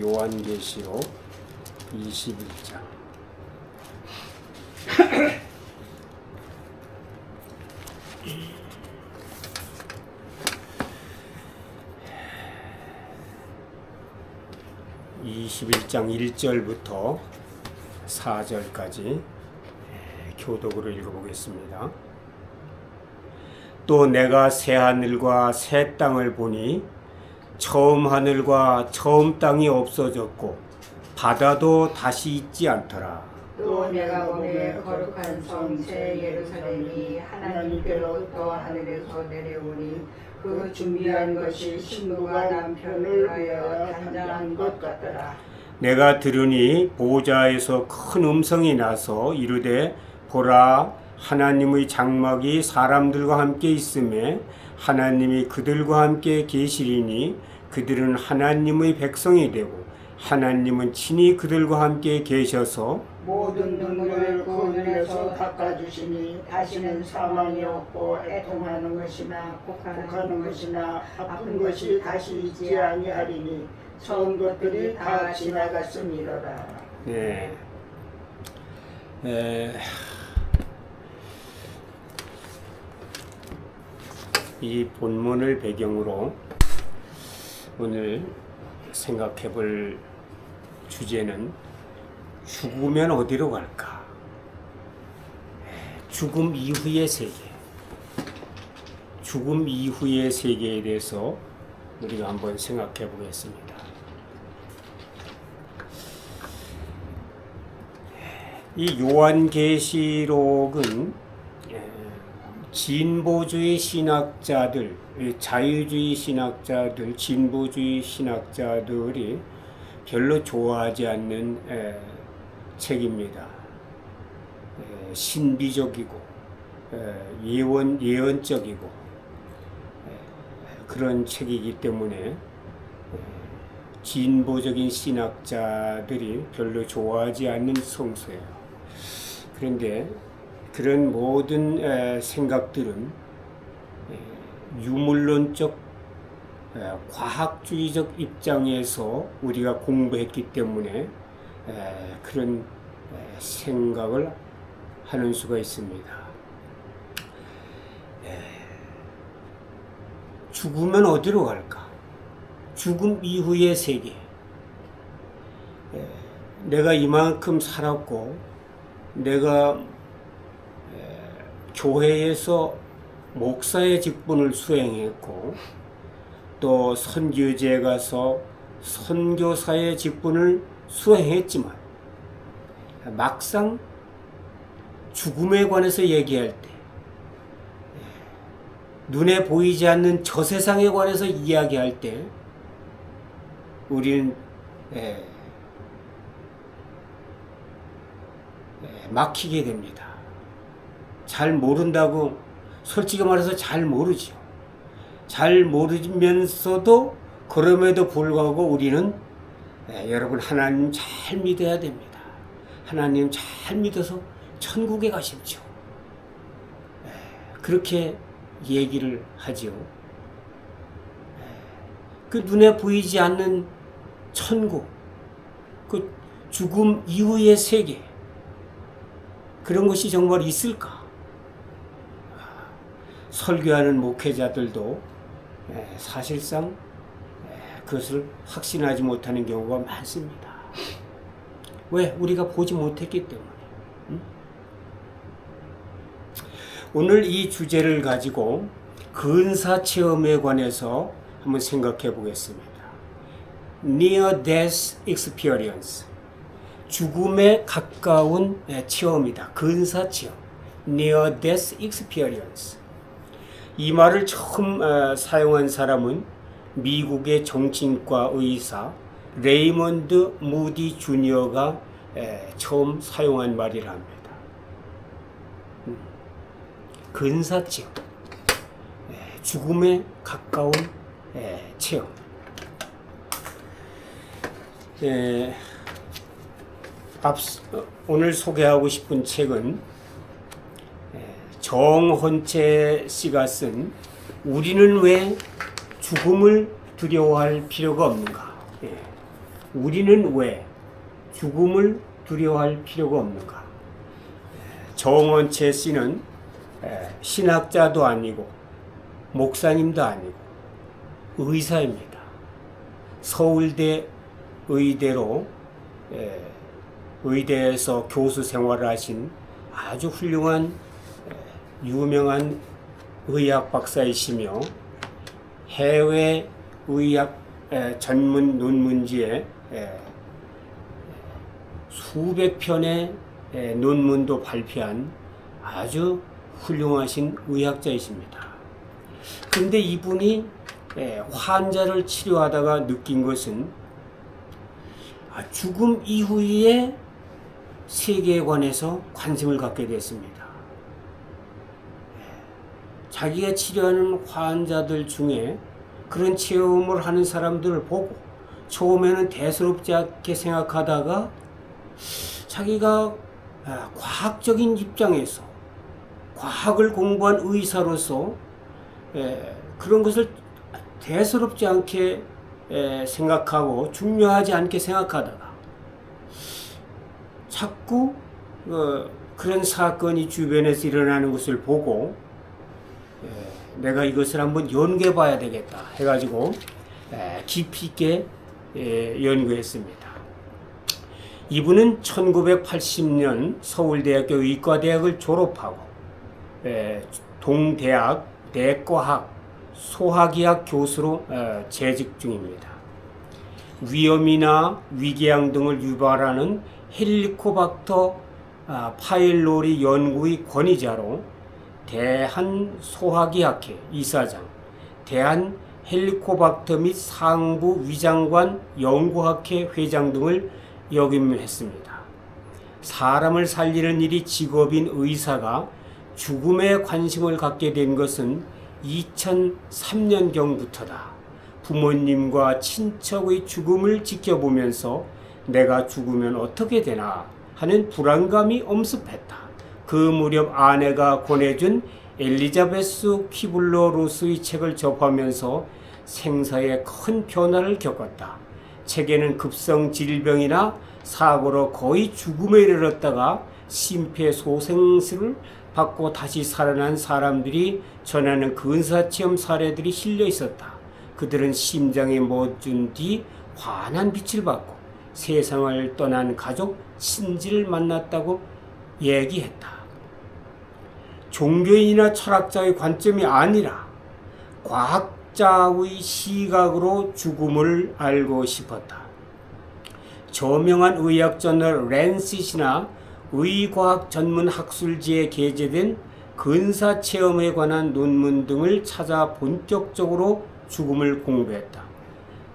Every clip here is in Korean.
요한계시록 21장. (21장) 1절부터 4절까지 교독으로 읽어보겠습니다. 또 내가 새 하늘과 새 땅을 보니 처음 하늘과 처음 땅이 없어졌고 바다도 다시 있지 않더라. 또 내가 보매 거룩한 성 새 예루살렘이 하나님께로부터 하늘에서 내려오니 그 준비한 것이 신부가 남편을 위하여 단장한 것 같더라. 내가 들으니 보좌에서 큰 음성이 나서 이르되 보라, 하나님의 장막이 사람들과 함께 있음에 하나님이 그들과 함께 계시리니 그들은 하나님의 백성이 되고 하나님은 친히 그들과 함께 계셔서 모든 눈물을 그 눈에서 닦아주시니 다시는 사망이 없고 애통하는 것이나 곡하는 것이나 아픈 것이 다시 있지 아니하리니 처음 것들이 다 지나갔음이로라. 네. 이 본문을 배경으로 오늘 생각해 볼 주제는 죽으면 어디로 갈까? 죽음 이후의 세계. 죽음 이후의 세계에 대해서 우리가 한번 생각해 보겠습니다. 이 요한계시록은 진보주의 신학자들, 자유주의 신학자들, 진보주의 신학자들이 별로 좋아하지 않는 책입니다. 신비적이고 예언적이고 그런 책이기 때문에 진보적인 신학자들이 별로 좋아하지 않는 성서예요. 그런데 그런 모든 생각들은 유물론적 과학주의적 입장에서 우리가 공부했기 때문에 그런 생각을 하는 수가 있습니다. 죽으면 어디로 갈까? 죽음 이후의 세계. 내가 이만큼 살았고 내가 교회에서 목사의 직분을 수행했고 또 선교지에 가서 선교사의 직분을 수행했지만 막상 죽음에 관해서 얘기할 때 눈에 보이지 않는 저 세상에 관해서 이야기할 때 우리는 막히게 됩니다. 잘 모른다고 솔직히 말해서 잘 모르죠. 잘 모르면서도 그럼에도 불구하고 우리는 여러분 하나님 잘 믿어야 됩니다. 하나님 잘 믿어서 천국에 가십시오. 그렇게 얘기를 하지요. 그 눈에 보이지 않는 천국, 그 죽음 이후의 세계, 그런 것이 정말 있을까? 설교하는 목회자들도 사실상 그것을 확신하지 못하는 경우가 많습니다. 왜? 우리가 보지 못했기 때문에. 오늘 이 주제를 가지고 근사 체험에 관해서 한번 생각해 보겠습니다. Near Death Experience. 죽음에 가까운 체험이다. 근사 체험. Near Death Experience. 이 말을 처음 사용한 사람은 미국의 정신과 의사 레이먼드 무디 주니어가 처음 사용한 말이라 합니다. 근사 체험. 죽음에 가까운 체험. 오늘 소개하고 싶은 책은 정헌채 씨가 쓴 우리는 왜 죽음을 두려워할 필요가 없는가. 우리는 왜 죽음을 두려워할 필요가 없는가? 정원채 씨는 신학자도 아니고 목사님도 아니고 의사입니다. 서울대 의대로 의대에서 교수 생활을 하신 아주 훌륭한 유명한 의학 박사이시며 해외 의학 전문 논문지에 수백 편의 논문도 발표한 아주 훌륭하신 의학자이십니다. 그런데 이분이 환자를 치료하다가 느낀 것은 죽음 이후의 세계에 관해서 관심을 갖게 됐습니다. 자기가 치료하는 환자들 중에 그런 체험을 하는 사람들을 보고 처음에는 대수롭지 않게 생각하다가 자기가 과학적인 입장에서 과학을 공부한 의사로서 그런 것을 대수롭지 않게 생각하고 중요하지 않게 생각하다가 자꾸 그런 사건이 주변에서 일어나는 것을 보고 내가 이것을 한번 연구해 봐야 되겠다 해가지고 깊이 있게 연구했습니다. 이분은 1980년 서울대학교 의과대학을 졸업하고 동대학 내과학 소화기학 교수로 재직 중입니다. 위염이나 위궤양 등을 유발하는 헬리코박터 파일로리 연구의 권위자로 대한소화기학회 이사장, 대한헬리코박터 및 상부 위장관 연구학회 회장 등을 역임했습니다. 사람을 살리는 일이 직업인 의사가 죽음에 관심을 갖게 된 것은 2003년경부터다. 부모님과 친척의 죽음을 지켜보면서 내가 죽으면 어떻게 되나 하는 불안감이 엄습했다. 그 무렵 아내가 권해준 엘리자베스 퀴블러 로스의 책을 접하면서 생사에 큰 변화를 겪었다. 책에는 급성 질병이나 사고로 거의 죽음에 이르렀다가 심폐소생술을 받고 다시 살아난 사람들이 전하는 근사체험 사례들이 실려 있었다. 그들은 심장에 멎은 뒤 환한 빛을 받고 세상을 떠난 가족, 친지를 만났다고 얘기했다. 종교인이나 철학자의 관점이 아니라 과학자의 시각으로 죽음을 알고 싶었다. 저명한 의학 저널 랜싯이나 의과학 전문 학술지에 게재된 근사체험에 관한 논문 등을 찾아 본격적으로 죽음을 공부했다.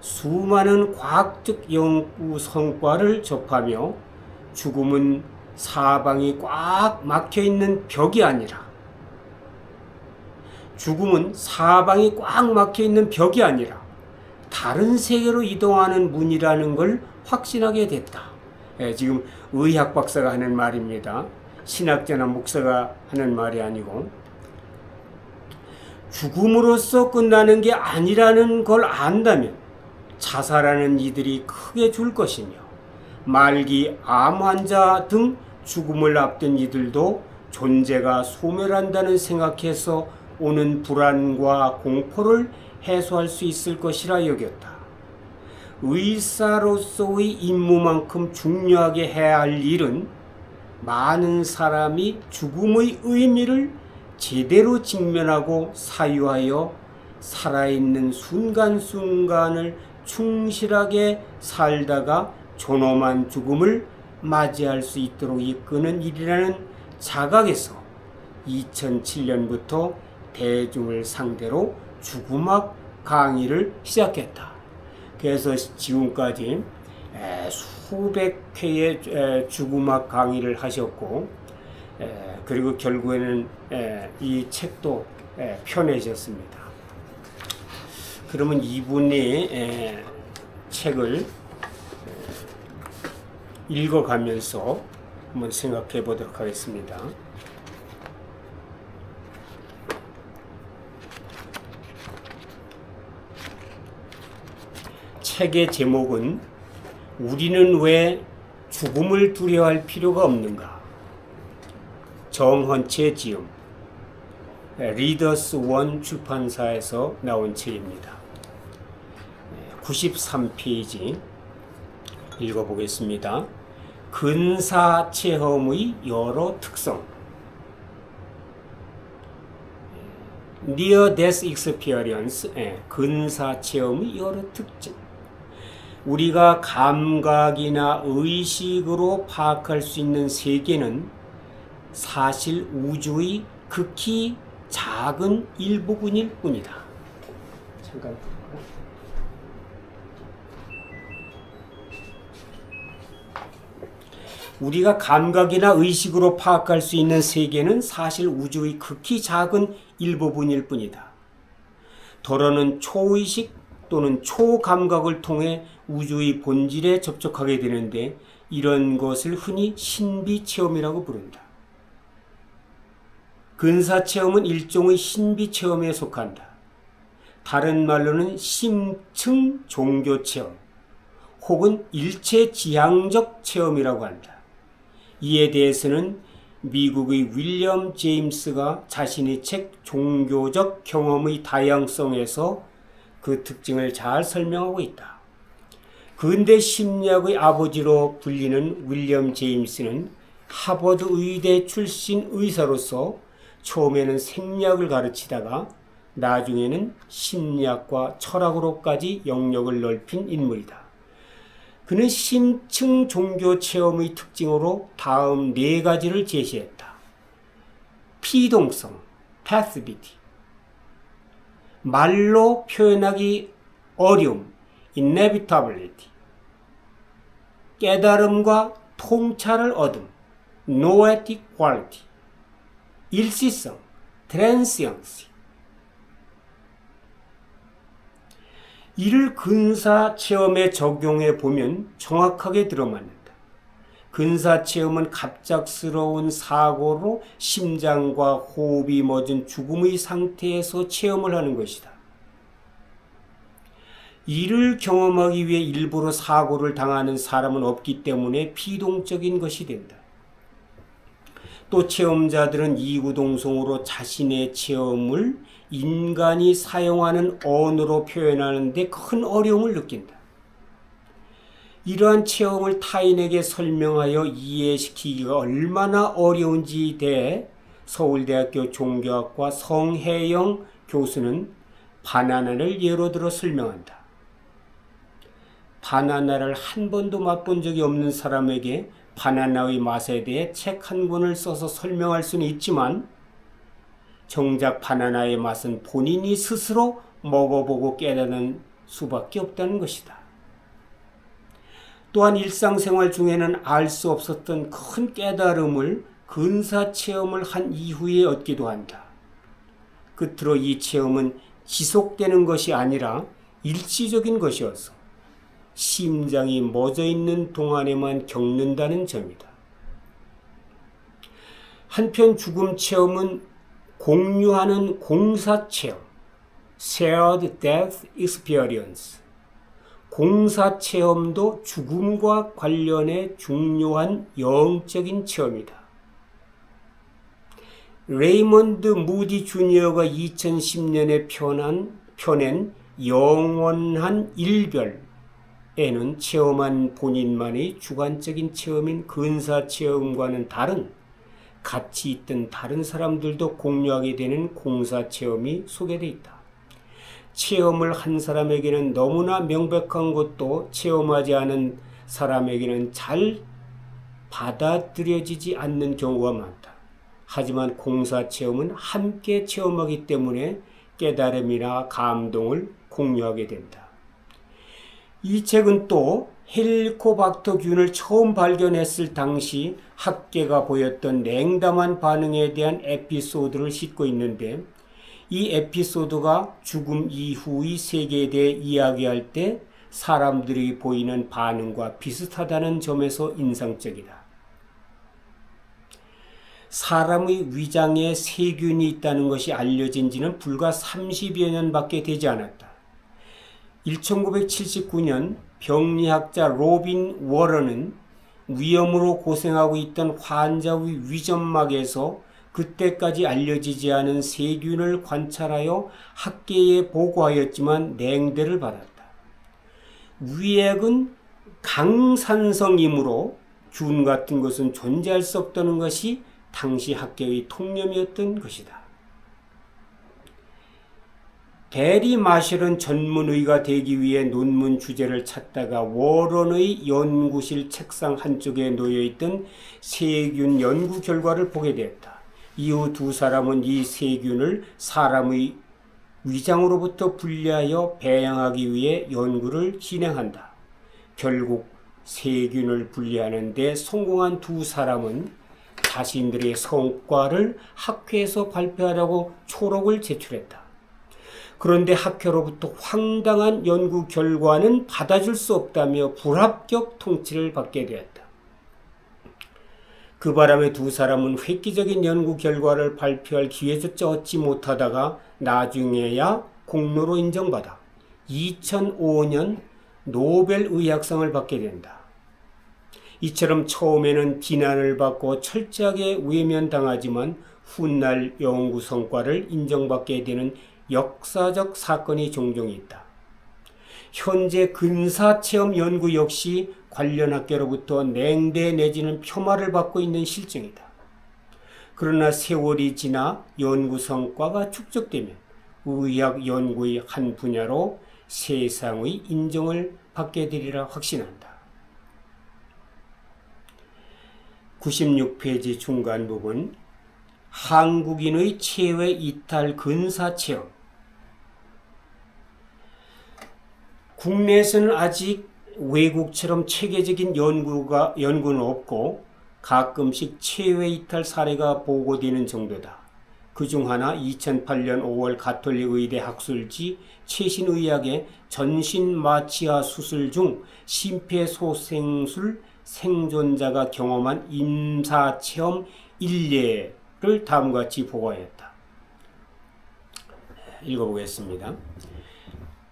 수많은 과학적 연구 성과를 접하며 죽음은 사방이 꽉 막혀있는 벽이 아니라 다른 세계로 이동하는 문이라는 걸 확신하게 됐다. 지금 의학 박사가 하는 말입니다. 신학자나 목사가 하는 말이 아니고, 죽음으로써 끝나는 게 아니라는 걸 안다면 자살하는 이들이 크게 줄 것이며, 말기 암 환자 등 죽음을 앞둔 이들도 존재가 소멸한다는 생각해서 오는 불안과 공포를 해소할 수 있을 것이라 여겼다. 의사로서의 임무만큼 중요하게 해야 할 일은 많은 사람이 죽음의 의미를 제대로 직면하고 사유하여 살아있는 순간순간을 충실하게 살다가 존엄한 죽음을 맞이할 수 있도록 이끄는 일이라는 자각에서 2007년부터 대중을 상대로 죽음학 강의를 시작했다. 그래서 지금까지 수백 회의 죽음학 강의를 하셨고, 그리고 결국에는 이 책도 펴내셨습니다. 그러면 이분이 책을 읽어가면서 한번 생각해 보도록 하겠습니다. 책의 제목은 우리는 왜 죽음을 두려워할 필요가 없는가? 정헌채 지음, 리더스 원 출판사에서 나온 책입니다. 93페이지 읽어보겠습니다. 근사체험의 여러 특성. Near Death Experience, 근사체험의 여러 특징. 우리가 감각이나 의식으로 파악할 수 있는 세계는 사실 우주의 극히 작은 일부분일 뿐이다. 잠깐. 우리가 감각이나 의식으로 파악할 수 있는 세계는 사실 우주의 극히 작은 일부분일 뿐이다. 더러는 초의식 또는 초감각을 통해 우주의 본질에 접촉하게 되는데 이런 것을 흔히 신비체험이라고 부른다. 근사체험은 일종의 신비체험에 속한다. 다른 말로는 심층 종교체험 혹은 일체지향적 체험이라고 한다. 이에 대해서는 미국의 윌리엄 제임스가 자신의 책 종교적 경험의 다양성에서 그 특징을 잘 설명하고 있다. 근대 심리학의 아버지로 불리는 윌리엄 제임스는 하버드 의대 출신 의사로서 처음에는 생리학을 가르치다가 나중에는 심리학과 철학으로까지 영역을 넓힌 인물이다. 그는 심층 종교 체험의 특징으로 다음 4가지를 제시했다. 피동성, passivity, 말로 표현하기 어려움, inevitability, 깨달음과 통찰을 얻음, noetic quality, 일시성, transiency. 이를 근사체험에 적용해 보면 정확하게 들어맞는다. 근사체험은 갑작스러운 사고로 심장과 호흡이 멎은 죽음의 상태에서 체험을 하는 것이다. 이를 경험하기 위해 일부러 사고를 당하는 사람은 없기 때문에 비동적인 것이 된다. 또 체험자들은 이구동성으로 자신의 체험을 인간이 사용하는 언어로 표현하는 데 큰 어려움을 느낀다. 이러한 체험을 타인에게 설명하여 이해시키기가 얼마나 어려운지에 대해 서울대학교 종교학과 성혜영 교수는 바나나를 예로 들어 설명한다. 바나나를 한 번도 맛본 적이 없는 사람에게 바나나의 맛에 대해 책 한 권을 써서 설명할 수는 있지만 정작 바나나의 맛은 본인이 스스로 먹어보고 깨닫는 수밖에 없다는 것이다. 또한 일상생활 중에는 알 수 없었던 큰 깨달음을 근사체험을 한 이후에 얻기도 한다. 끝으로 이 체험은 지속되는 것이 아니라 일시적인 것이어서 심장이 멎어 있는 동안에만 겪는다는 점이다. 한편 죽음 체험은 공유하는 공사체험, shared death experience. 공사체험도 죽음과 관련해 중요한 영적인 체험이다. 레이먼드 무디 주니어가 2010년에 펴낸 영원한 일별에는 체험한 본인만의 주관적인 체험인 근사체험과는 다른 같이 있던 다른 사람들도 공유하게 되는 공사체험이 소개되어 있다. 체험을 한 사람에게는 너무나 명백한 것도 체험하지 않은 사람에게는 잘 받아들여지지 않는 경우가 많다. 하지만 공사체험은 함께 체험하기 때문에 깨달음이나 감동을 공유하게 된다. 이 책은 또 헬리코박터균을 처음 발견했을 당시 학계가 보였던 냉담한 반응에 대한 에피소드를 싣고 있는데 이 에피소드가 죽음 이후의 세계에 대해 이야기할 때 사람들이 보이는 반응과 비슷하다는 점에서 인상적이다. 사람의 위장에 세균이 있다는 것이 알려진 지는 불과 30여 년밖에 되지 않았다. 1979년 병리학자 로빈 워런은 위염으로 고생하고 있던 환자의 위점막에서 그때까지 알려지지 않은 세균을 관찰하여 학계에 보고하였지만 냉대를 받았다. 위액은 강산성이므로 균 같은 것은 존재할 수 없다는 것이 당시 학계의 통념이었던 것이다. 게리 마셜은 전문의가 되기 위해 논문 주제를 찾다가 워런의 연구실 책상 한쪽에 놓여있던 세균 연구 결과를 보게 되었다. 이후 두 사람은 이 세균을 사람의 위장으로부터 분리하여 배양하기 위해 연구를 진행한다. 결국 세균을 분리하는 데 성공한 두 사람은 자신들의 성과를 학회에서 발표하려고 초록을 제출했다. 그런데 학회로부터 황당한 연구 결과는 받아줄 수 없다며 불합격 통치를 받게 되었다. 그 바람에 두 사람은 획기적인 연구 결과를 발표할 기회조차 얻지 못하다가 나중에야 공로로 인정받아 2005년 노벨 의학상을 받게 된다. 이처럼 처음에는 비난을 받고 철저하게 외면당하지만 훗날 연구 성과를 인정받게 되는 역사적 사건이 종종 있다. 현재 근사체험 연구 역시 관련 학계로부터 냉대 내지는 폄하를 받고 있는 실정이다. 그러나 세월이 지나 연구 성과가 축적되면 의학 연구의 한 분야로 세상의 인정을 받게 되리라 확신한다. 96페이지 중간 부분, 한국인의 체외 이탈 근사체험. 국내에서는 아직 외국처럼 체계적인 연구는 없고 가끔씩 체외 이탈 사례가 보고되는 정도다. 그중 하나 2008년 5월 가톨릭 의대 학술지 최신의학의 전신마취하 수술 중 심폐소생술 생존자가 경험한 임사체험 일례를 다음과 같이 보고하였다. 읽어보겠습니다.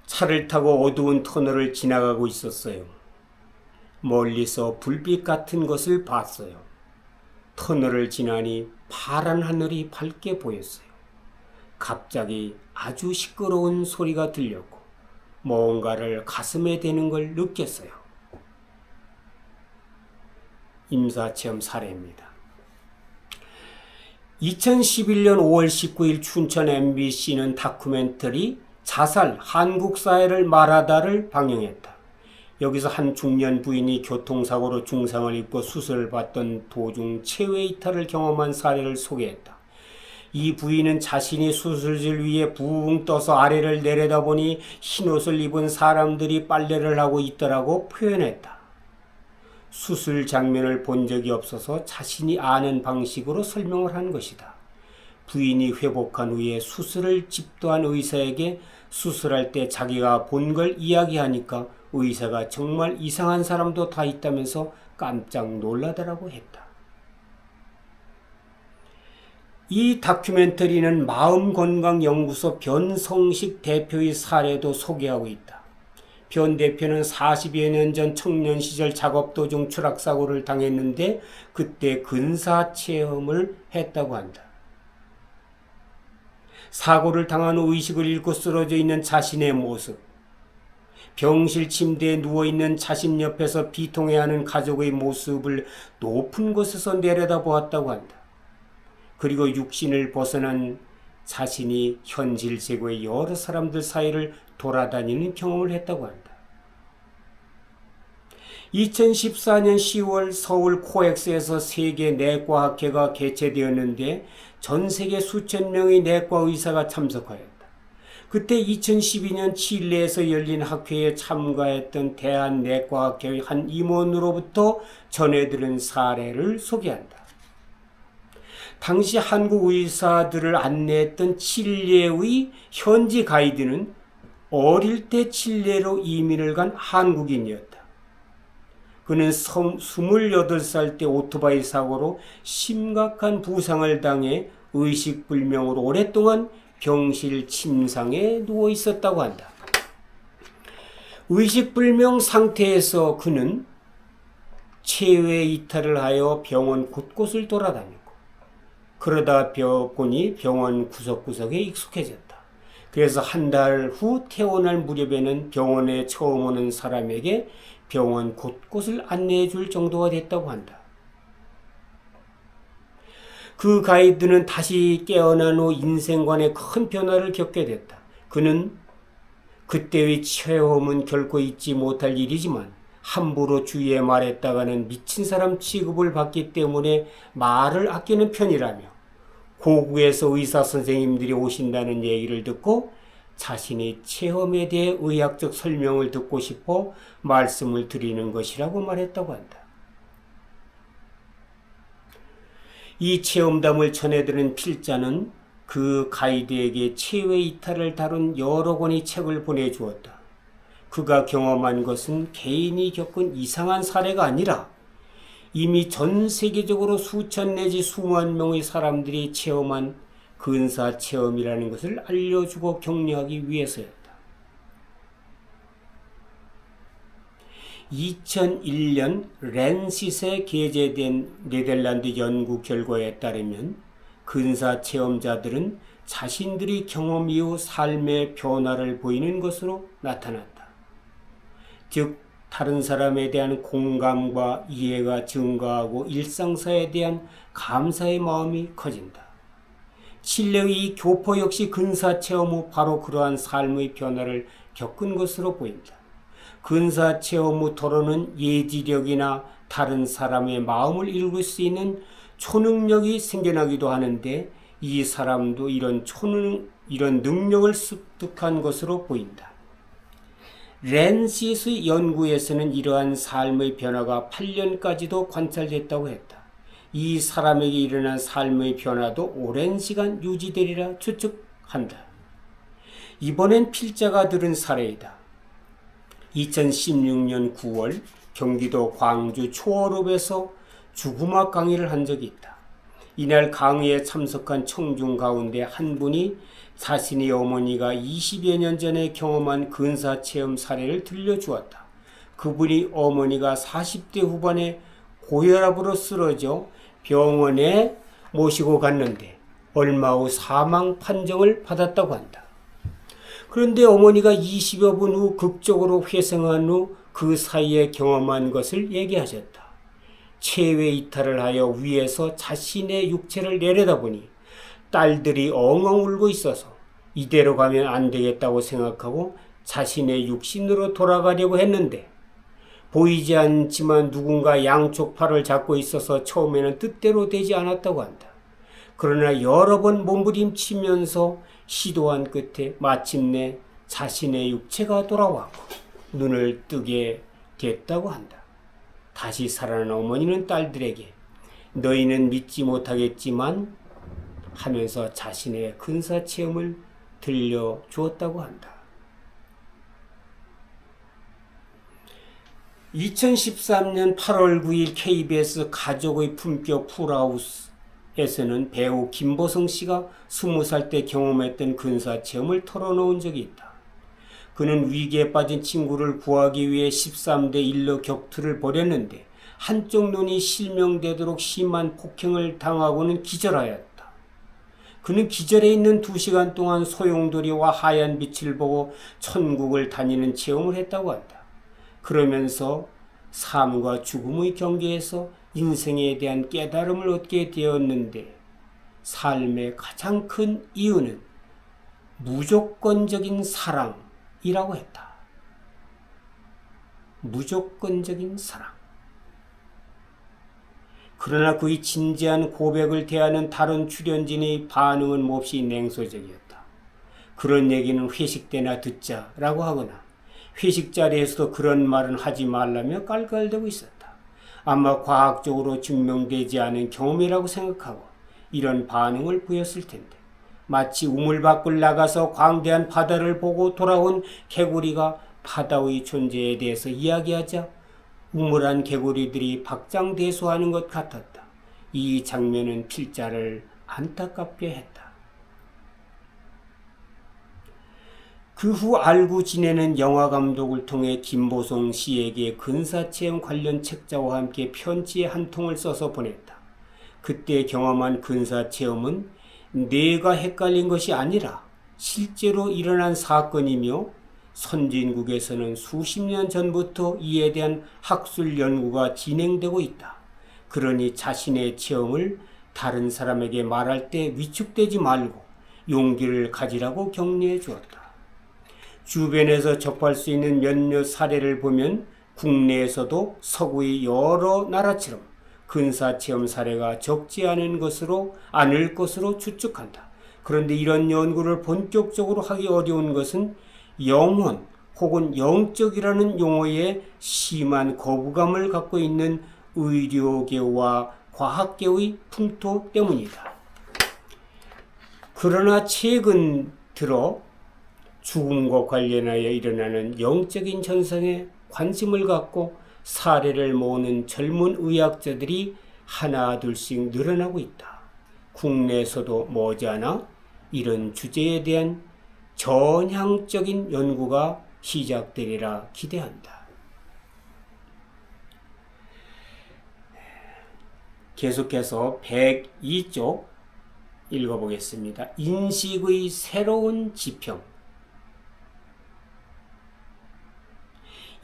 차를 타고 어두운 터널을 지나가고 있었어요. 멀리서 불빛 같은 것을 봤어요. 터널을 지나니 파란 하늘이 밝게 보였어요. 갑자기 아주 시끄러운 소리가 들렸고 뭔가를 가슴에 대는 걸 느꼈어요. 임사체험 사례입니다. 2011년 5월 19일 춘천 MBC는 다큐멘터리 자살, 한국 사회를 말하다를 방영했다. 여기서 한 중년 부인이 교통사고로 중상을 입고 수술을 받던 도중 체외 이탈을 경험한 사례를 소개했다. 이 부인은 자신이 수술실 위에 붕 떠서 아래를 내려다보니 흰옷을 입은 사람들이 빨래를 하고 있더라고 표현했다. 수술 장면을 본 적이 없어서 자신이 아는 방식으로 설명을 한 것이다. 부인이 회복한 후에 수술을 집도한 의사에게 수술할 때 자기가 본 걸 이야기하니까 의사가 정말 이상한 사람도 다 있다면서 깜짝 놀라더라고 했다. 이 다큐멘터리는 마음건강연구소 변성식 대표의 사례도 소개하고 있다. 변 대표는 40여 년 전 청년 시절 작업 도중 추락사고를 당했는데 그때 근사체험을 했다고 한다. 사고를 당한 후 의식을 잃고 쓰러져 있는 자신의 모습, 병실 침대에 누워있는 자신 옆에서 비통해하는 가족의 모습을 높은 곳에서 내려다보았다고 한다. 그리고 육신을 벗어난 자신이 현실 세계의 여러 사람들 사이를 돌아다니는 경험을 했다고 한다. 2014년 10월 서울 코엑스에서 세계 내과학회가 개최되었는데 전 세계 수천 명의 내과 의사가 참석하였다. 그때 2012년 칠레에서 열린 학회에 참가했던 대한내과학회의 한 임원으로부터 전해들은 사례를 소개한다. 당시 한국 의사들을 안내했던 칠레의 현지 가이드는 어릴 때 칠레로 이민을 간 한국인이었다. 그는 28살 때 오토바이 사고로 심각한 부상을 당해 의식불명으로 오랫동안 병실 침상에 누워 있었다고 한다. 의식불명 상태에서 그는 체외 이탈을 하여 병원 곳곳을 돌아다녔고, 그러다 보니 병원 구석구석에 익숙해졌다. 그래서 한 달 후 퇴원할 무렵에는 병원에 처음 오는 사람에게 병원 곳곳을 안내해 줄 정도가 됐다고 한다. 그 가이드는 다시 깨어난 후 인생관에 큰 변화를 겪게 됐다. 그는 그때의 체험은 결코 잊지 못할 일이지만 함부로 주위에 말했다가는 미친 사람 취급을 받기 때문에 말을 아끼는 편이라며, 고국에서 의사 선생님들이 오신다는 얘기를 듣고 자신의 체험에 대해 의학적 설명을 듣고 싶어 말씀을 드리는 것이라고 말했다고 한다. 이 체험담을 전해들은 필자는 그 가이드에게 체외 이탈을 다룬 여러 권의 책을 보내주었다. 그가 경험한 것은 개인이 겪은 이상한 사례가 아니라 이미 전 세계적으로 수천 내지 수만 명의 사람들이 체험한 근사 체험이라는 것을 알려주고 격려하기 위해서였다. 2001년 랜싯에 게재된 네덜란드 연구 결과에 따르면 근사 체험자들은 자신들이 경험 이후 삶의 변화를 보이는 것으로 나타났다. 즉, 다른 사람에 대한 공감과 이해가 증가하고 일상사에 대한 감사의 마음이 커진다. 칠레의 이 교포 역시 근사 체험 후 바로 그러한 삶의 변화를 겪은 것으로 보인다. 근사 체험 후 토론은 예지력이나 다른 사람의 마음을 읽을 수 있는 초능력이 생겨나기도 하는데, 이 사람도 이런 능력을 습득한 것으로 보인다. 랜싯의 연구에서는 이러한 삶의 변화가 8년까지도 관찰됐다고 했다. 이 사람에게 일어난 삶의 변화도 오랜 시간 유지되리라 추측한다. 이번엔 필자가 들은 사례이다. 2016년 9월 경기도 광주 초월읍에서 죽음학 강의를 한 적이 있다. 이날 강의에 참석한 청중 가운데 한 분이 자신의 어머니가 20여 년 전에 경험한 근사체험 사례를 들려주었다. 그분이 어머니가 40대 후반에 고혈압으로 쓰러져 병원에 모시고 갔는데 얼마 후 사망 판정을 받았다고 한다. 그런데 어머니가 20여 분 후 극적으로 회생한 후 그 사이에 경험한 것을 얘기하셨다. 체외 이탈을 하여 위에서 자신의 육체를 내려다보니 딸들이 엉엉 울고 있어서 이대로 가면 안 되겠다고 생각하고 자신의 육신으로 돌아가려고 했는데, 보이지 않지만 누군가 양쪽 팔을 잡고 있어서 처음에는 뜻대로 되지 않았다고 한다. 그러나 여러 번 몸부림치면서 시도한 끝에 마침내 자신의 육체가 돌아왔고 눈을 뜨게 됐다고 한다. 다시 살아난 어머니는 딸들에게 너희는 믿지 못하겠지만 하면서 자신의 근사 체험을 들려주었다고 한다. 2013년 8월 9일 KBS 가족의 품격 풀하우스에서는 배우 김보성 씨가 20살 때 경험했던 근사 체험을 털어놓은 적이 있다. 그는 위기에 빠진 친구를 구하기 위해 13대 1로 격투를 벌였는데 한쪽 눈이 실명되도록 심한 폭행을 당하고는 기절하였다. 그는 기절해 있는 2시간 동안 소용돌이와 하얀 빛을 보고 천국을 다니는 체험을 했다고 한다. 그러면서 삶과 죽음의 경계에서 인생에 대한 깨달음을 얻게 되었는데, 삶의 가장 큰 이유는 무조건적인 사랑이라고 했다. 무조건적인 사랑. 그러나 그의 진지한 고백을 대하는 다른 출연진의 반응은 몹시 냉소적이었다. 그런 얘기는 회식 때나 듣자라고 하거나 회식 자리에서도 그런 말은 하지 말라며 깔깔대고 있었다. 아마 과학적으로 증명되지 않은 경험이라고 생각하고 이런 반응을 보였을 텐데, 마치 우물 밖을 나가서 광대한 바다를 보고 돌아온 개구리가 바다의 존재에 대해서 이야기하자 우물한 개구리들이 박장대소하는 것 같았다. 이 장면은 필자를 안타깝게 했다. 그 후 알고 지내는 영화감독을 통해 김보송 씨에게 근사체험 관련 책자와 함께 편지 한 통을 써서 보냈다. 그때 경험한 근사체험은 뇌가 헷갈린 것이 아니라 실제로 일어난 사건이며 선진국에서는 수십 년 전부터 이에 대한 학술 연구가 진행되고 있다. 그러니 자신의 체험을 다른 사람에게 말할 때 위축되지 말고 용기를 가지라고 격려해 주었다. 주변에서 접할 수 있는 몇몇 사례를 보면 국내에서도 서구의 여러 나라처럼 근사체험 사례가 적지 않을 것으로 추측한다. 그런데 이런 연구를 본격적으로 하기 어려운 것은 영혼 혹은 영적이라는 용어에 심한 거부감을 갖고 있는 의료계와 과학계의 풍토 때문이다. 그러나 최근 들어 죽음과 관련하여 일어나는 영적인 현상에 관심을 갖고 사례를 모으는 젊은 의학자들이 하나둘씩 늘어나고 있다. 국내에서도 머지않아 이런 주제에 대한 전향적인 연구가 시작되리라 기대한다. 계속해서 102쪽 읽어보겠습니다. 인식의 새로운 지평.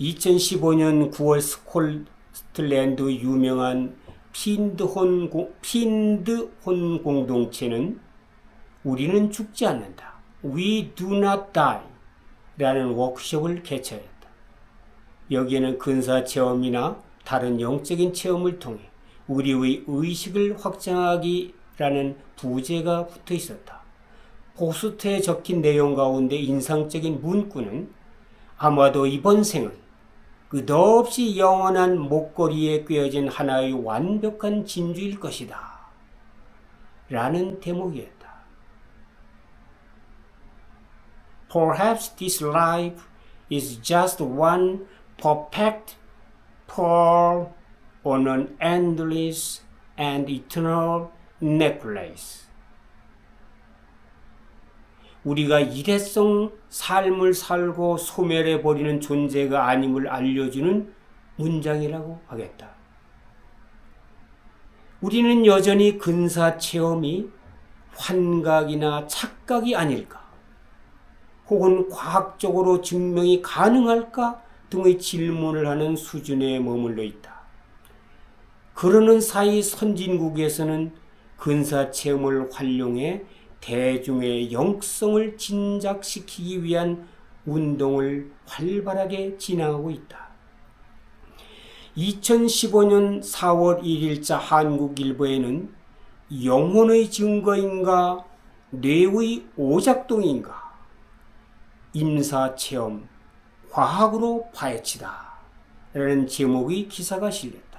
2015년 9월 스코틀랜드 유명한 핀드혼 공동체는 우리는 죽지 않는다. We do not die 라는 워크숍을 개최했다. 여기에는 근사체험이나 다른 영적인 체험을 통해 우리의 의식을 확장하기라는 부제가 붙어 있었다. 포스터에 적힌 내용 가운데 인상적인 문구는 아마도 이번 생은 끝없이 영원한 목걸이에 꿰어진 하나의 완벽한 진주일 것이다 라는 대목이었다. Perhaps this life is just one perfect pearl on an endless and eternal necklace. 우리가 일회성 삶을 살고 소멸해버리는 존재가 아님을 알려주는 문장이라고 하겠다. 우리는 여전히 근사체험이 환각이나 착각이 아닐까? 혹은 과학적으로 증명이 가능할까 등의 질문을 하는 수준에 머물러 있다. 그러는 사이 선진국에서는 근사체험을 활용해 대중의 영성을 진작시키기 위한 운동을 활발하게 진행하고 있다. 2015년 4월 1일자 한국일보에는 영혼의 증거인가 뇌의 오작동인가 임사체험 과학으로 파헤치다 라는 제목의 기사가 실렸다.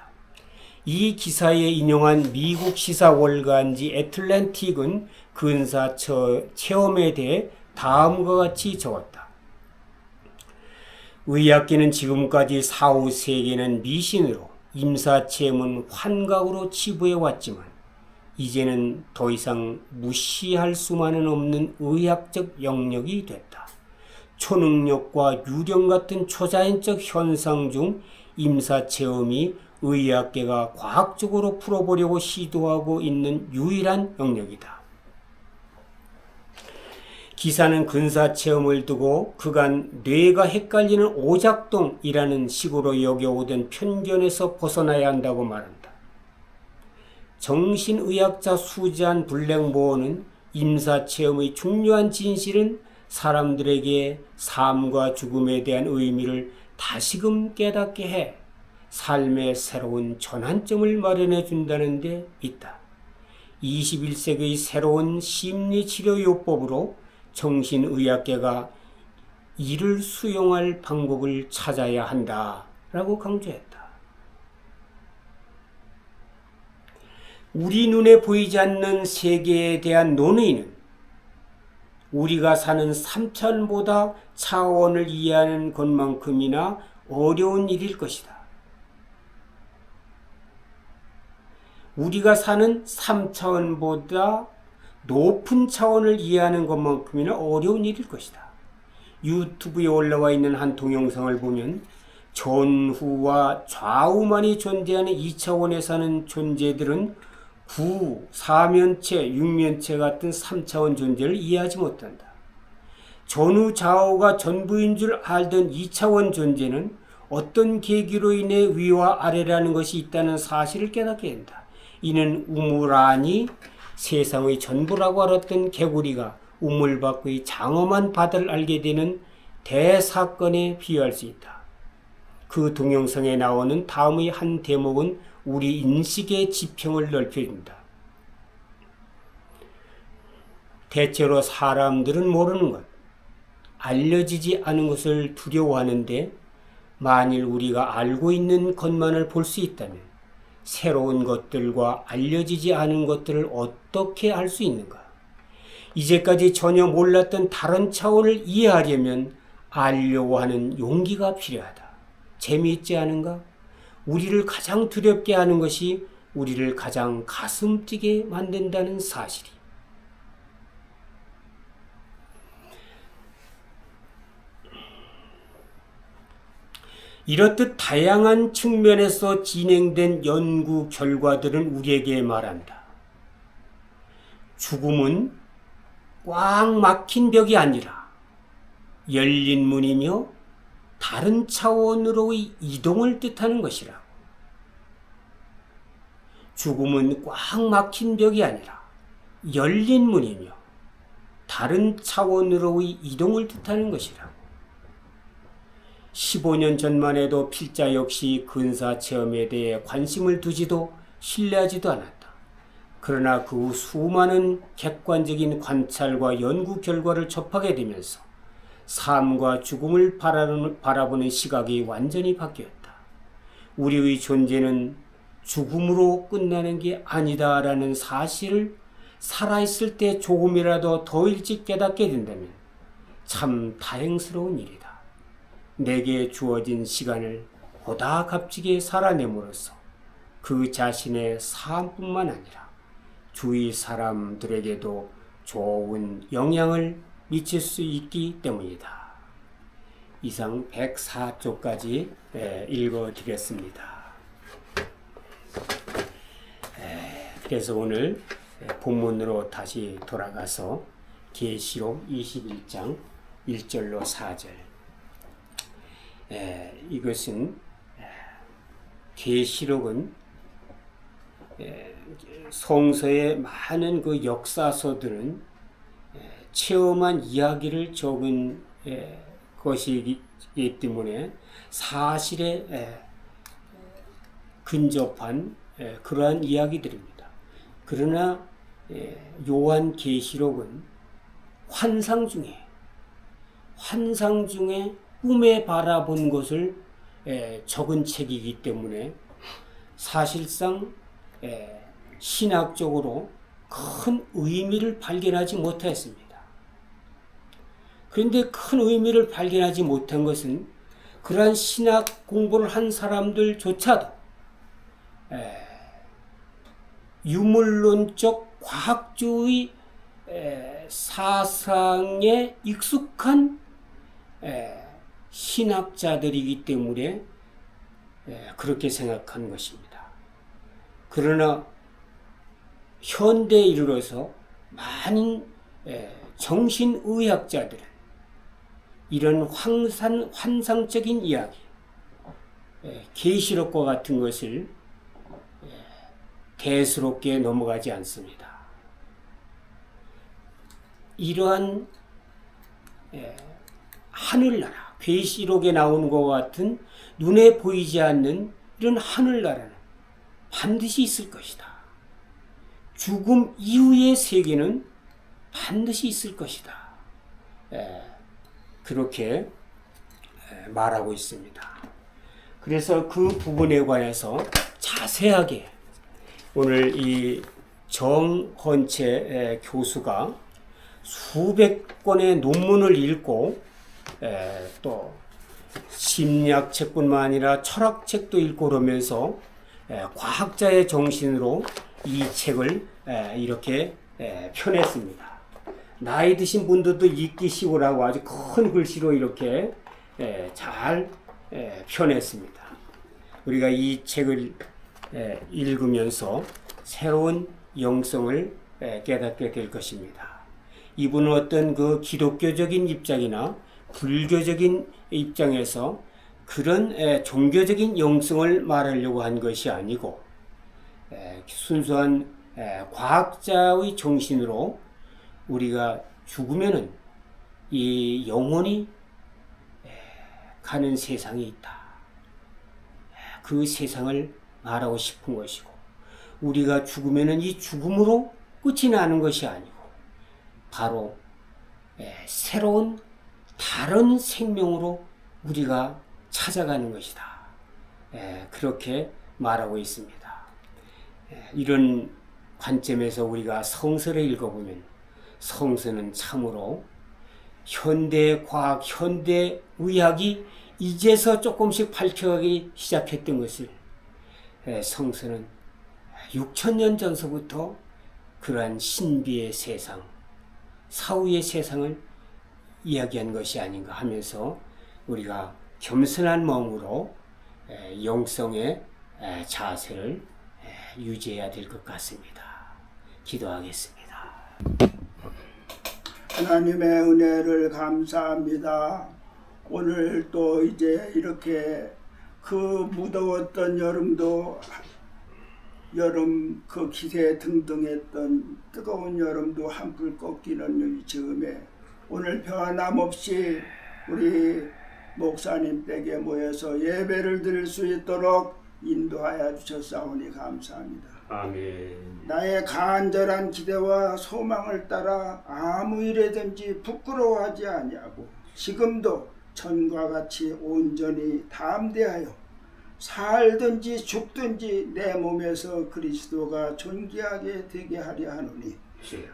이 기사에 인용한 미국 시사 월간지 애틀랜틱은 근사체험에 대해 다음과 같이 적었다. 의학계는 지금까지 4, 5세기는 미신으로 임사체험은 환각으로 치부해왔지만 이제는 더 이상 무시할 수만은 없는 의학적 영역이 됐다. 초능력과 유령 같은 초자연적 현상 중 임사체험이 의학계가 과학적으로 풀어보려고 시도하고 있는 유일한 영역이다. 기사는 근사체험을 두고 그간 뇌가 헷갈리는 오작동이라는 식으로 여겨오던 편견에서 벗어나야 한다고 말한다. 정신의학자 수잔 블랙모어는 임사체험의 중요한 진실은 사람들에게 삶과 죽음에 대한 의미를 다시금 깨닫게 해 삶의 새로운 전환점을 마련해 준다는 데 있다. 21세기의 새로운 심리치료요법으로 정신의학계가 이를 수용할 방법을 찾아야 한다라고 강조했다. 우리 눈에 보이지 않는 세계에 대한 논의는 우리가 사는 3차원보다 차원을 이해하는 것만큼이나 어려운 일일 것이다. 우리가 사는 3차원보다 높은 차원을 이해하는 것만큼이나 어려운 일일 것이다. 유튜브에 올라와 있는 한 동영상을 보면 전후와 좌우만이 존재하는 2차원에 사는 존재들은 구, 사면체, 육면체 같은 3차원 존재를 이해하지 못한다. 전후 좌우가 전부인 줄 알던 2차원 존재는 어떤 계기로 인해 위와 아래라는 것이 있다는 사실을 깨닫게 된다. 이는 우물안이 세상의 전부라고 알았던 개구리가 우물 밖의 장엄한 바다를 알게 되는 대사건에 비유할 수 있다. 그 동영상에 나오는 다음의 한 대목은 우리 인식의 지평을 넓혀준다. 대체로 사람들은 모르는 것, 알려지지 않은 것을 두려워하는데 만일 우리가 알고 있는 것만을 볼 수 있다면 새로운 것들과 알려지지 않은 것들을 어떻게 알 수 있는가? 이제까지 전혀 몰랐던 다른 차원을 이해하려면 알려고 하는 용기가 필요하다. 재미있지 않은가? 우리를 가장 두렵게 하는 것이 우리를 가장 가슴 뛰게 만든다는 사실이. 이렇듯 다양한 측면에서 진행된 연구 결과들은 우리에게 말한다. 죽음은 꽉 막힌 벽이 아니라 열린 문이며 다른 차원으로의 이동을 뜻하는 것이라고. 죽음은 꽉 막힌 벽이 아니라 열린 문이며 다른 차원으로의 이동을 뜻하는 것이라고. 15년 전만 해도 필자 역시 근사체험에 대해 관심을 두지도 신뢰하지도 않았다. 그러나 그 후 수많은 객관적인 관찰과 연구 결과를 접하게 되면서 삶과 죽음을 바라보는 시각이 완전히 바뀌었다. 우리의 존재는 죽음으로 끝나는 게 아니다라는 사실을 살아있을 때 조금이라도 더 일찍 깨닫게 된다면 참 다행스러운 일이다. 내게 주어진 시간을 보다 값지게 살아냄으로써 그 자신의 삶뿐만 아니라 주위 사람들에게도 좋은 영향을 미칠 수 있기 때문이다. 이상 104쪽까지 읽어드렸습니다. 그래서 오늘 본문으로 다시 돌아가서 계시록 21장 1절로 4절. 이것은 계시록은 성서의 많은 그 역사서들은 체험한 이야기를 적은 것이기 때문에 사실에 근접한 그러한 이야기들입니다. 그러나 요한 계시록은 환상 중에 꿈에 바라본 것을 적은 책이기 때문에 사실상 신학적으로 큰 의미를 발견하지 못했습니다. 그런데 큰 의미를 발견하지 못한 것은 그러한 신학 공부를 한 사람들조차도 유물론적 과학주의 사상에 익숙한 신학자들이기 때문에 그렇게 생각한 것입니다. 그러나 현대에 이르러서 많은 정신의학자들은 이런 환상적인 이야기, 계시록과 같은 것을 대수롭게 넘어가지 않습니다. 이러한 하늘나라, 계시록에 나오는 것과 같은 눈에 보이지 않는 이런 하늘나라는 반드시 있을 것이다. 죽음 이후의 세계는 반드시 있을 것이다. 그렇게 말하고 있습니다. 그래서 그 부분에 관해서 자세하게 오늘 이 정헌채 교수가 수백 권의 논문을 읽고 또 심리학책뿐만 아니라 철학책도 읽고 그러면서 과학자의 정신으로 이 책을 이렇게 펴냈습니다. 나이 드신 분들도 읽기 쉬우라고 아주 큰 글씨로 이렇게 잘 펴냈습니다. 우리가 이 책을 읽으면서 새로운 영성을 깨닫게 될 것입니다. 이분은 어떤 그 기독교적인 입장이나 불교적인 입장에서 그런 종교적인 영성을 말하려고 한 것이 아니고 순수한 과학자의 정신으로 우리가 죽으면은 이 영혼이 가는 세상이 있다. 그 세상을 말하고 싶은 것이고, 우리가 죽으면은 이 죽음으로 끝이 나는 것이 아니고 바로 새로운 다른 생명으로 우리가 찾아가는 것이다. 그렇게 말하고 있습니다. 이런 관점에서 우리가 성서를 읽어보면 성서는 참으로 현대과학, 현대의학이 이제서 조금씩 밝혀가기 시작했던 것을 성서는 6,000년 전서부터 그러한 신비의 세상, 사후의 세상을 이야기한 것이 아닌가 하면서 우리가 겸손한 마음으로 영성의 자세를 유지해야 될 것 같습니다. 기도하겠습니다. 하나님의 은혜를 감사합니다. 오늘 또 이제 이렇게 그 무더웠던 여름도 여름 그 기세 등등했던 뜨거운 여름도 한풀 꺾이는 이 즈음에 오늘 변함없이 우리 목사님 댁에 모여서 예배를 드릴 수 있도록 인도하여 주셨사오니 감사합니다. 아멘. 나의 간절한 기대와 소망을 따라 아무 일에든지 부끄러워하지 아니하고 지금도 전과 같이 온전히 담대하여 살든지 죽든지 내 몸에서 그리스도가 존귀하게 되게 하려 하노니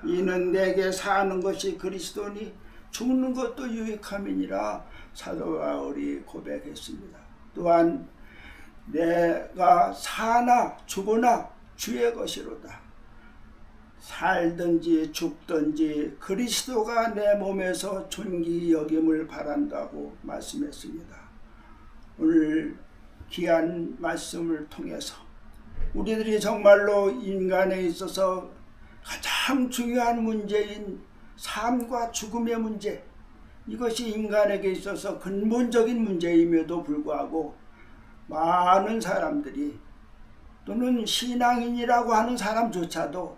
이는 내게 사는 것이 그리스도니 죽는 것도 유익함이니라 사도 바울이 고백했습니다. 또한 내가 사나 죽으나 주의 것이로다. 살든지 죽든지 그리스도가 내 몸에서 존귀 여김을 바란다고 말씀했습니다. 오늘 귀한 말씀을 통해서 우리들이 정말로 인간에 있어서 가장 중요한 문제인 삶과 죽음의 문제, 이것이 인간에게 있어서 근본적인 문제임에도 불구하고 많은 사람들이 또는 신앙인이라고 하는 사람조차도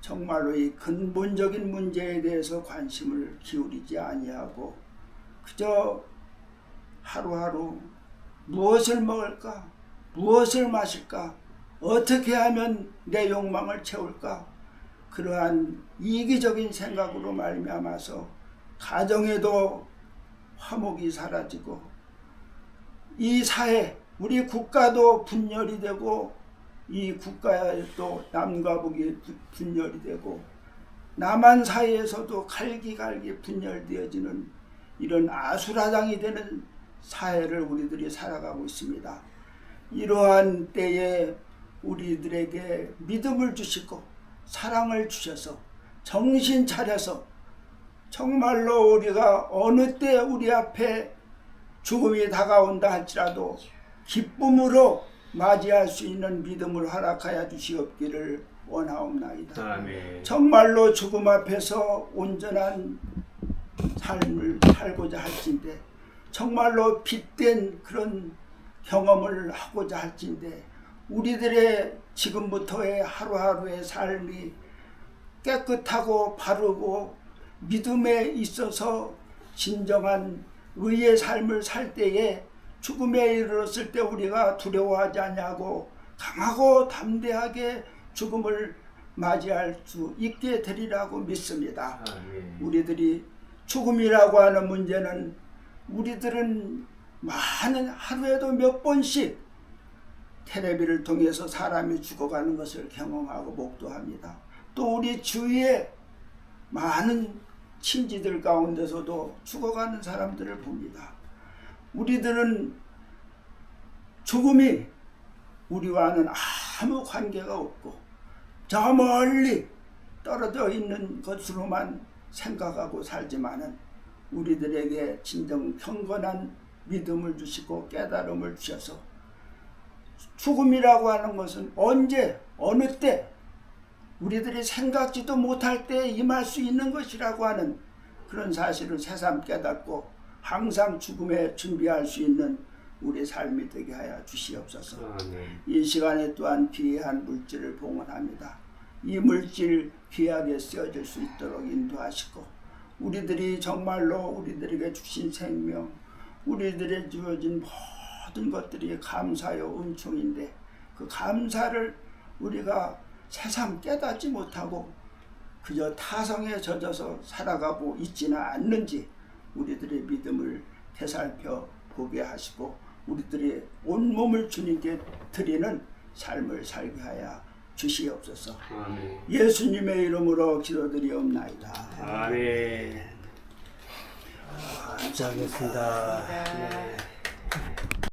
정말로 이 근본적인 문제에 대해서 관심을 기울이지 아니하고 그저 하루하루 무엇을 먹을까? 무엇을 마실까? 어떻게 하면 내 욕망을 채울까? 그러한 이기적인 생각으로 말미암아서 가정에도 화목이 사라지고 이 사회, 우리 국가도 분열이 되고 이 국가에도 남과 북이 분열이 되고 남한 사이에서도 갈기갈기 분열되어지는 이런 아수라장이 되는 사회를 우리들이 살아가고 있습니다. 이러한 때에 우리들에게 믿음을 주시고 사랑을 주셔서 정신 차려서 정말로 우리가 어느 때 우리 앞에 죽음이 다가온다 할지라도 기쁨으로 맞이할 수 있는 믿음을 허락하여 주시옵기를 원하옵나이다. 아멘. 정말로 죽음 앞에서 온전한 삶을 살고자 할진대 정말로 빛된 그런 경험을 하고자 할진대 우리들의 지금부터의 하루하루의 삶이 깨끗하고 바르고 믿음에 있어서 진정한 의의 삶을 살 때에 죽음에 이르렀을 때 우리가 두려워하지 않냐고 강하고 담대하게 죽음을 맞이할 수 있게 되리라고 믿습니다. 아멘. 우리들이 죽음이라고 하는 문제는 우리들은 많은 하루에도 몇 번씩 텔레비를 통해서 사람이 죽어가는 것을 경험하고 목도합니다. 또 우리 주위에 많은 친지들 가운데서도 죽어가는 사람들을 봅니다. 우리들은 죽음이 우리와는 아무 관계가 없고 저 멀리 떨어져 있는 것으로만 생각하고 살지만은 우리들에게 진정 경건한 믿음을 주시고 깨달음을 주셔서 죽음이라고 하는 것은 언제 어느 때 우리들이 생각지도 못할 때 임할 수 있는 것이라고 하는 그런 사실을 새삼 깨닫고 항상 죽음에 준비할 수 있는 우리 삶이 되게 하여 주시옵소서. 이 시간에 또한 귀한 물질을 봉헌합니다. 이 물질 귀하게 쓰여질 수 있도록 인도하시고 우리들이 정말로 우리들에게 주신 생명, 우리들의 주어진 모든 것들이 감사요 은총인데 그 감사를 우리가 새삼 깨닫지 못하고 그저 타성에 젖어서 살아가고 있지는 않는지 우리들의 믿음을 되살펴 보게 하시고 우리들의 온몸을 주님께 드리는 삶을 살게 하여 주시옵소서. 아멘. 예수님의 이름으로 기도드리옵나이다. 아멘. 감사하겠습니다. 네.